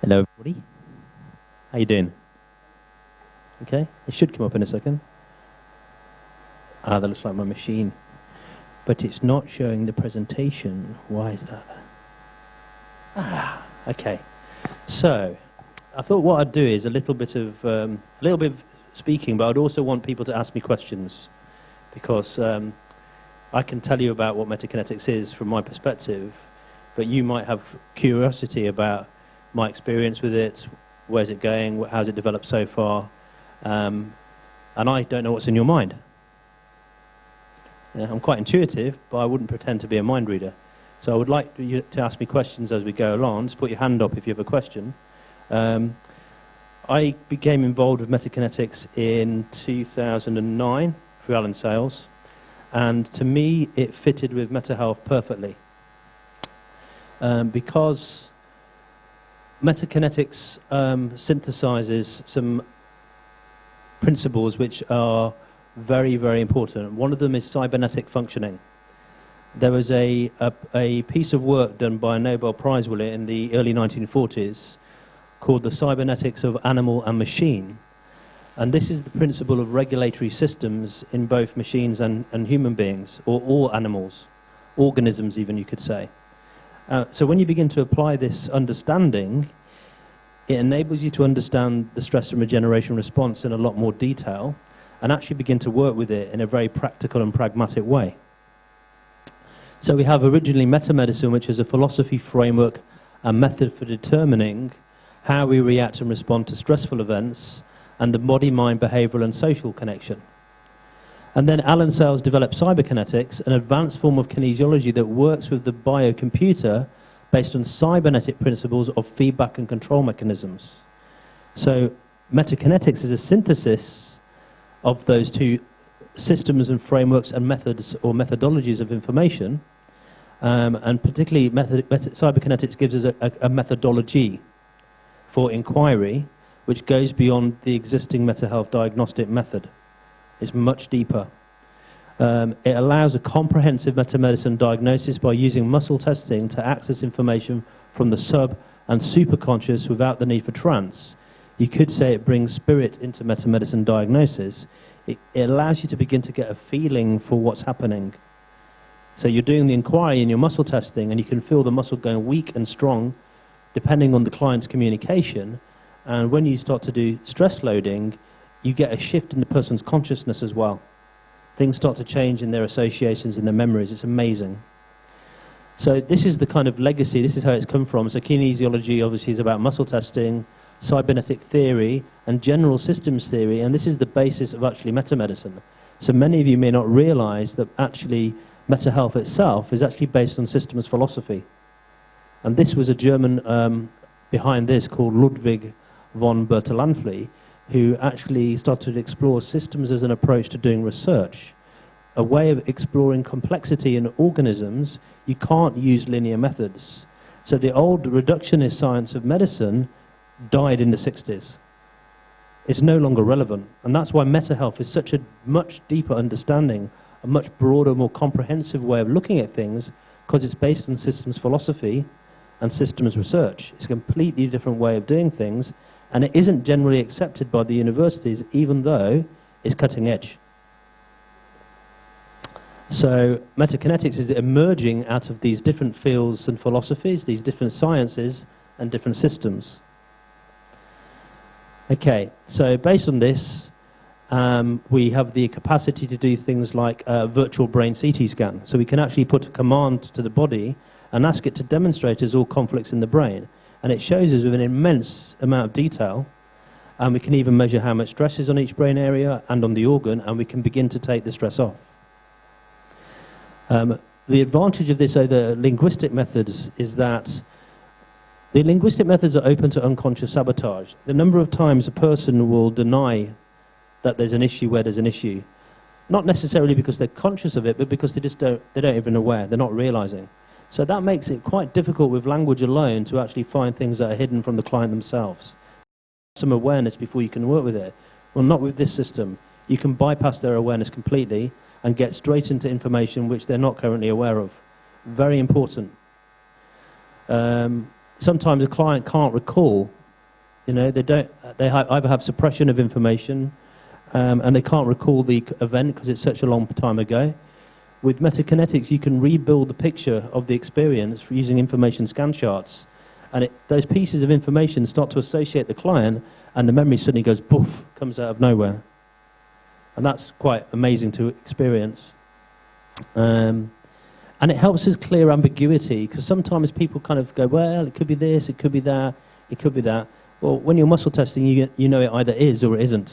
Hello everybody. How you doing? Okay, it should come up in a second. That looks like my machine. But it's not showing the presentation. Why is that? Okay. So, I thought what I'd do is a little bit of speaking, but I'd also want people to ask me questions, because I can tell you about what metakinetics is from my perspective, but you might have curiosity about my experience with it, where's it going, how's it developed so far, and I don't know what's in your mind. I'm quite intuitive, but I wouldn't pretend to be a mind reader. So I would like you to ask me questions as we go along. Just put your hand up if you have a question. I became involved with metakinetics in 2009 through Alan Sales, and to me it fitted with META-Health perfectly. Because metakinetics synthesizes some principles which are very, very important. One of them is cybernetic functioning. There was a piece of work done by a Nobel Prize winner in the early 1940s called the cybernetics of animal and machine. And this is the principle of regulatory systems in both machines and human beings, or all animals, organisms even, you could say. So when you begin to apply this understanding, it enables you to understand the stress and regeneration response in a lot more detail, and actually begin to work with it in a very practical and pragmatic way. So we have originally meta-medicine, which is a philosophy, framework, and method for determining how we react and respond to stressful events, and the body-mind, behavioral, and social connection. And then Alan Sales developed Cyberkinetics, an advanced form of kinesiology that works with the biocomputer based on cybernetic principles of feedback and control mechanisms. So metakinetics is a synthesis of those two systems and frameworks and methods or methodologies of information, and particularly cyberkinetics gives us a methodology for inquiry which goes beyond the existing META-Health diagnostic method. It's much deeper. It allows a comprehensive meta-medicine diagnosis by using muscle testing to access information from the sub and superconscious without the need for trance. You could say it brings spirit into meta-medicine diagnosis. It allows you to begin to get a feeling for what's happening. So you're doing the inquiry in your muscle testing, and you can feel the muscle going weak and strong depending on the client's communication. And when you start to do stress loading, you get a shift in the person's consciousness as well. Things start to change in their associations and their memories. It's amazing. So this is the kind of legacy. This is how it's come from. So kinesiology obviously is about muscle testing, cybernetic theory, and general systems theory, and this is the basis of actually meta-medicine. So many of you may not realize that actually META-Health itself is actually based on systems philosophy. And this was a German behind this called Ludwig von Bertalanffy, who actually started to explore systems as an approach to doing research, a way of exploring complexity in organisms. You can't use linear methods. So the old reductionist science of medicine died in the 60s. It's no longer relevant, and that's why META-Health is such a much deeper understanding, a much broader, more comprehensive way of looking at things, because it's based on systems philosophy and systems research. It's a completely different way of doing things, and it isn't generally accepted by the universities, even though it's cutting edge. So metakinetics is emerging out of these different fields and philosophies, these different sciences and different systems. Okay, so based on this, we have the capacity to do things like virtual brain CT scan. So we can actually put a command to the body and ask it to demonstrate us all conflicts in the brain. And it shows us with an immense amount of detail, and we can even measure how much stress is on each brain area and on the organ, and we can begin to take the stress off. The advantage of this over linguistic methods is that the linguistic methods are open to unconscious sabotage. The number of times a person will deny that there's an issue where there's an issue, not necessarily because they're conscious of it, but because they don't even aware, they're not realizing. So that makes it quite difficult with language alone to actually find things that are hidden from the client themselves. Some awareness before you can work with it. Well, not with this system. You can bypass their awareness completely and get straight into information which they're not currently aware of. Very important. Sometimes a client can't recall You know, either have suppression of information, and they can't recall the event because it's such a long time ago. With META-Kinetics, you can rebuild the picture of the experience using information scan charts. And those pieces of information start to associate the client, and the memory suddenly goes, poof, comes out of nowhere. And that's quite amazing to experience. And it helps us clear ambiguity, because sometimes people kind of go, well, it could be this, it could be that, it could be that. Well, when you're muscle testing, you know it either is or it isn't.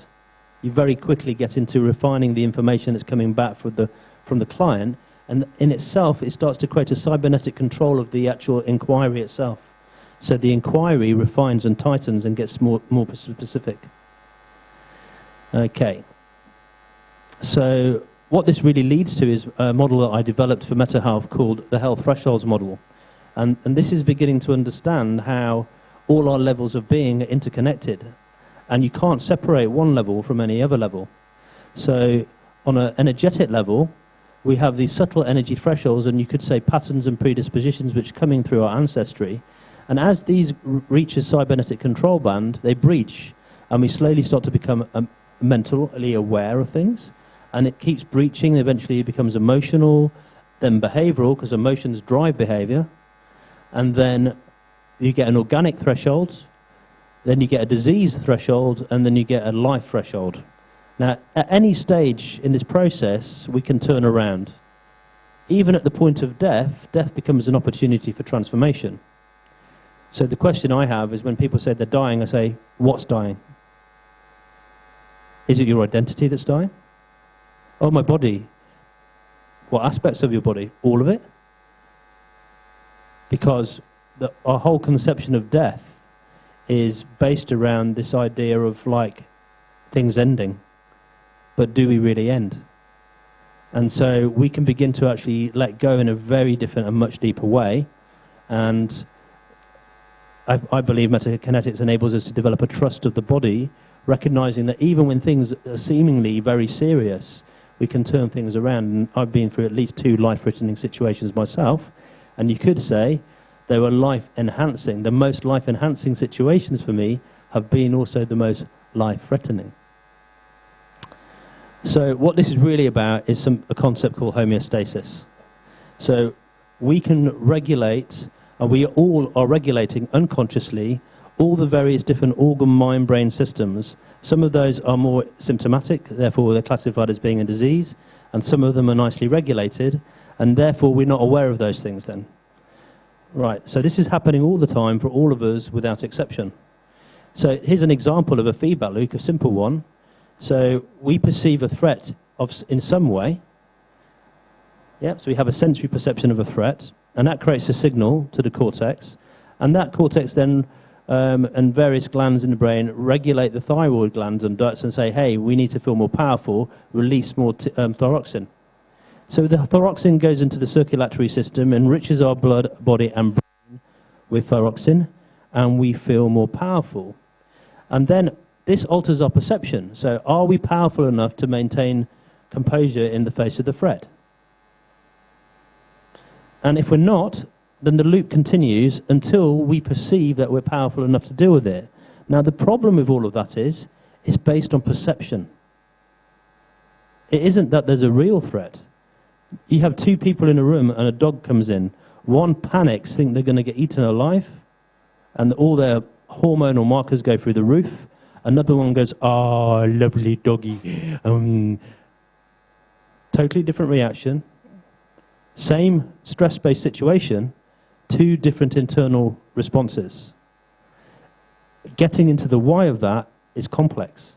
You very quickly get into refining the information that's coming back from the client, and in itself, it starts to create a cybernetic control of the actual inquiry itself. So the inquiry refines and tightens and gets more specific. Okay. So what this really leads to is a model that I developed for META-Health called the Health Thresholds model. And this is beginning to understand how all our levels of being are interconnected. And you can't separate one level from any other level. So on an energetic level, we have these subtle energy thresholds, and you could say patterns and predispositions which are coming through our ancestry. And as these reach a cybernetic control band, they breach, and we slowly start to become mentally aware of things. And it keeps breaching, eventually it becomes emotional, then behavioral, because emotions drive behavior. And then you get an organic threshold, then you get a disease threshold, and then you get a life threshold. Now, at any stage in this process, we can turn around. Even at the point of death, death becomes an opportunity for transformation. So the question I have is when people say they're dying, I say, what's dying? Is it your identity that's dying? Oh, my body. What aspects of your body? All of it? Because our whole conception of death is based around this idea of like things ending. But do we really end? And so we can begin to actually let go in a very different and much deeper way. And I believe META-Kinetics enables us to develop a trust of the body, recognizing that even when things are seemingly very serious, we can turn things around. And I've been through at least 2 life-threatening situations myself. And you could say they were life-enhancing. The most life-enhancing situations for me have been also the most life-threatening. So what this is really about is a concept called homeostasis. So we can regulate, and we all are regulating unconsciously, all the various different organ, mind, brain systems. Some of those are more symptomatic, therefore they're classified as being a disease, and some of them are nicely regulated, and therefore we're not aware of those things then. Right, so this is happening all the time for all of us without exception. So here's an example of a feedback loop, a simple one. So we perceive a threat in some way. Yeah, so we have a sensory perception of a threat, and that creates a signal to the cortex, and that cortex then and various glands in the brain regulate the thyroid glands and ducts and say, hey, we need to feel more powerful, release more thyroxine. So the thyroxine goes into the circulatory system, enriches our blood, body and brain with thyroxine, and we feel more powerful. And then this alters our perception. So are we powerful enough to maintain composure in the face of the threat? And if we're not, then the loop continues until we perceive that we're powerful enough to deal with it. Now, the problem with all of that is it's based on perception. It isn't that there's a real threat. You have 2 people in a room and a dog comes in. One panics, think they're going to get eaten alive, and all their hormonal markers go through the roof. Another one goes, oh, lovely doggy. Totally different reaction. Same stress-based situation, 2 different internal responses. Getting into the why of that is complex.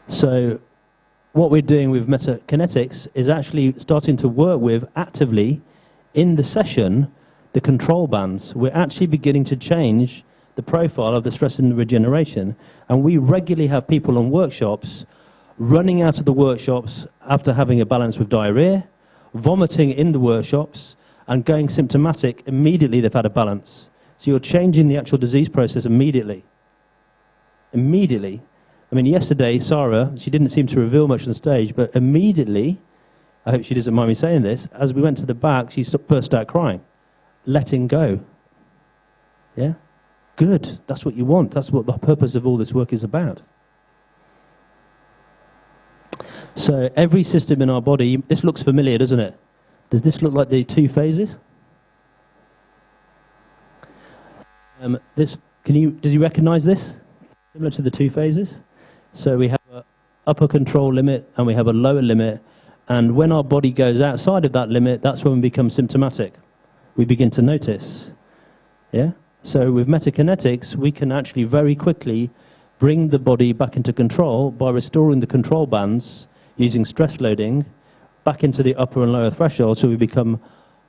So what we're doing with META-Kinetics is actually starting to work with actively in the session the control bands. We're actually beginning to change the profile of the stress and regeneration, and we regularly have people on workshops running out of the workshops after having a balance with diarrhea, vomiting in the workshops, and going symptomatic immediately they've had a balance. So you're changing the actual disease process immediately. Immediately. I mean, yesterday, Sarah, she didn't seem to reveal much on stage, but immediately, I hope she doesn't mind me saying this, as we went to the back, she burst out crying, letting go. Yeah? Good. That's what you want. That's what the purpose of all this work is about. So every system in our body, this looks familiar, doesn't it? Does this look like the two phases? Does you recognize this? Similar to the two phases? So we have an upper control limit and we have a lower limit. And when our body goes outside of that limit, that's when we become symptomatic. We begin to notice. Yeah? So with META-Kinetics, we can actually very quickly bring the body back into control by restoring the control bands using stress loading back into the upper and lower threshold so we become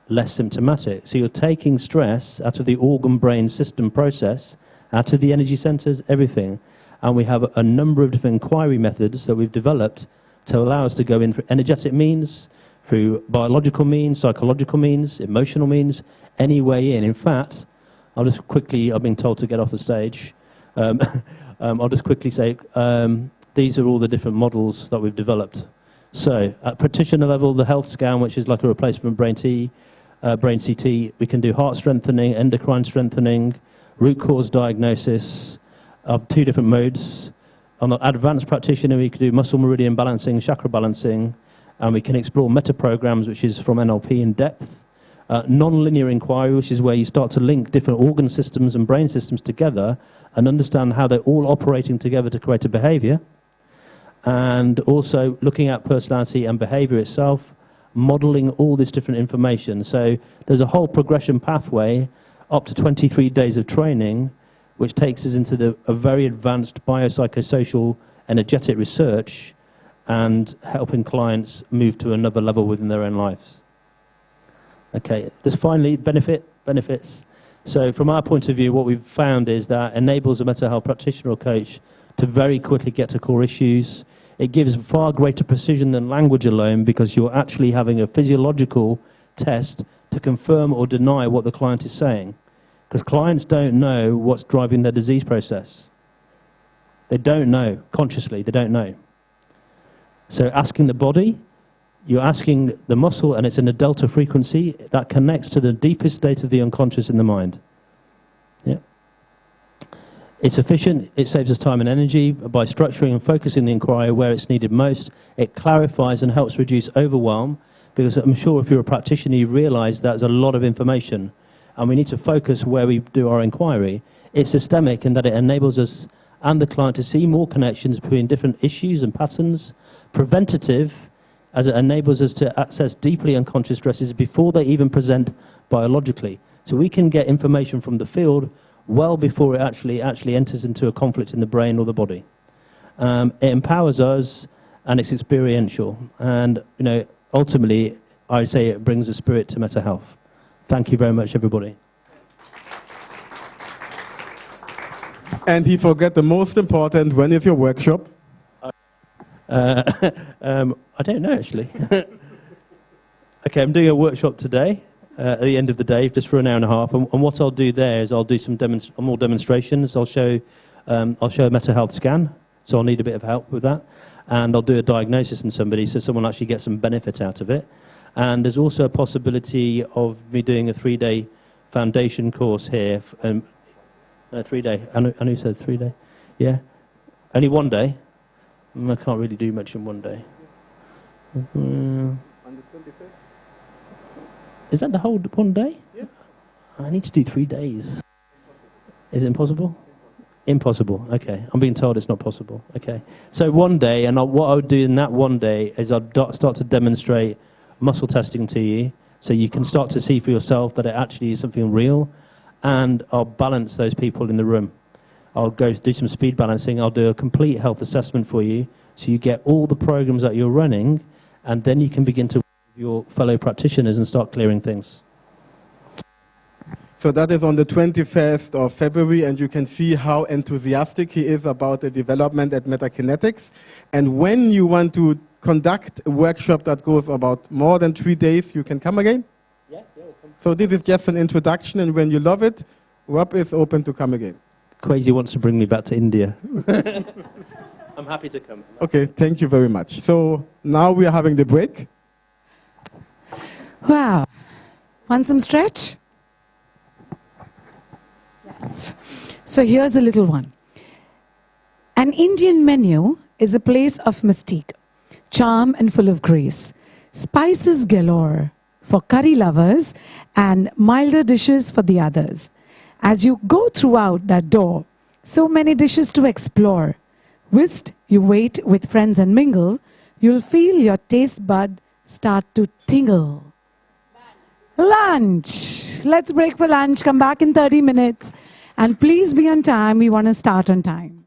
less symptomatic. So you're taking stress out of the organ-brain system process, out of the energy centers, everything. And we have a number of different inquiry methods that we've developed to allow us to go in through energetic means, through biological means, psychological means, emotional means, any way in. In fact, I'll just quickly, I've been told to get off the stage. I'll just quickly say, these are all the different models that we've developed. So at practitioner level, the health scan, which is like a replacement brain CT, we can do heart strengthening, endocrine strengthening, root cause diagnosis of 2 different modes. On the advanced practitioner, we can do muscle meridian balancing, chakra balancing, and we can explore meta programs, which is from NLP in depth. Non-linear inquiry, which is where you start to link different organ systems and brain systems together and understand how they're all operating together to create a behavior. And also looking at personality and behavior itself, modeling all this different information. So there's a whole progression pathway up to 23 days of training, which takes us into a very advanced biopsychosocial energetic research and helping clients move to another level within their own lives. Okay, just finally, benefits. So from our point of view, what we've found is that enables a mental health practitioner or coach to very quickly get to core issues. It gives far greater precision than language alone because you're actually having a physiological test to confirm or deny what the client is saying. Because clients don't know what's driving their disease process. They don't know, consciously, they don't know. So asking the body, you're asking the muscle, and it's in a delta frequency that connects to the deepest state of the unconscious in the mind. Yeah. It's efficient, it saves us time and energy by structuring and focusing the inquiry where it's needed most. It clarifies and helps reduce overwhelm, because I'm sure if you're a practitioner, you realize there's a lot of information, and we need to focus where we do our inquiry. It's systemic in that it enables us and the client to see more connections between different issues and patterns. Preventative, as it enables us to access deeply unconscious stresses before they even present biologically. So we can get information from the field well before it actually enters into a conflict in the brain or the body. It empowers us, and it's experiential. And ultimately, I say it brings a spirit to mental health. Thank you very much, everybody. And he forgot the most important, when is your workshop? I don't know, actually. Okay, I'm doing a workshop today, at the end of the day, just for an hour and a half. And what I'll do there is I'll do some more demonstrations. I'll show a mental health scan, so I'll need a bit of help with that. And I'll do a diagnosis in somebody so someone actually gets some benefit out of it. And there's also a possibility of me doing a 3-day foundation course here. 3-day. Anu said 3-day. Yeah? Only 1 day. I can't really do much in 1 day. On the 25th? Is that the whole 1 day? Yeah. I need to do 3 days. Is it impossible? Impossible. Okay. I'm being told it's not possible. Okay. So 1 day, and what I would do in that 1 day is I'd start to demonstrate muscle testing to you, so you can start to see for yourself that it actually is something real, and I'll balance those people in the room. I'll go do some speed balancing. I'll do a complete health assessment for you, so you get all the programs that you're running, and then you can begin to work with your fellow practitioners and start clearing things. So that is on the 21st of February, and you can see how enthusiastic he is about the development at META-Kinetics. And when you want to conduct a workshop that goes about more than 3 days, you can come again? Yeah, we'll come. So this is just an introduction, and when you love it, Rob is open to come again. Kwesi wants to bring me back to India. I'm happy to come. Okay, thank you very much. So now we are having the break. Wow. Want some stretch? Yes. So here's a little one. An Indian menu is a place of mystique, charm and full of grace. Spices galore for curry lovers and milder dishes for the others. As you go throughout that door, so many dishes to explore. Whilst you wait with friends and mingle, you'll feel your taste bud start to tingle. Lunch. Let's break for lunch. Come back in 30 minutes. And please be on time. We want to start on time.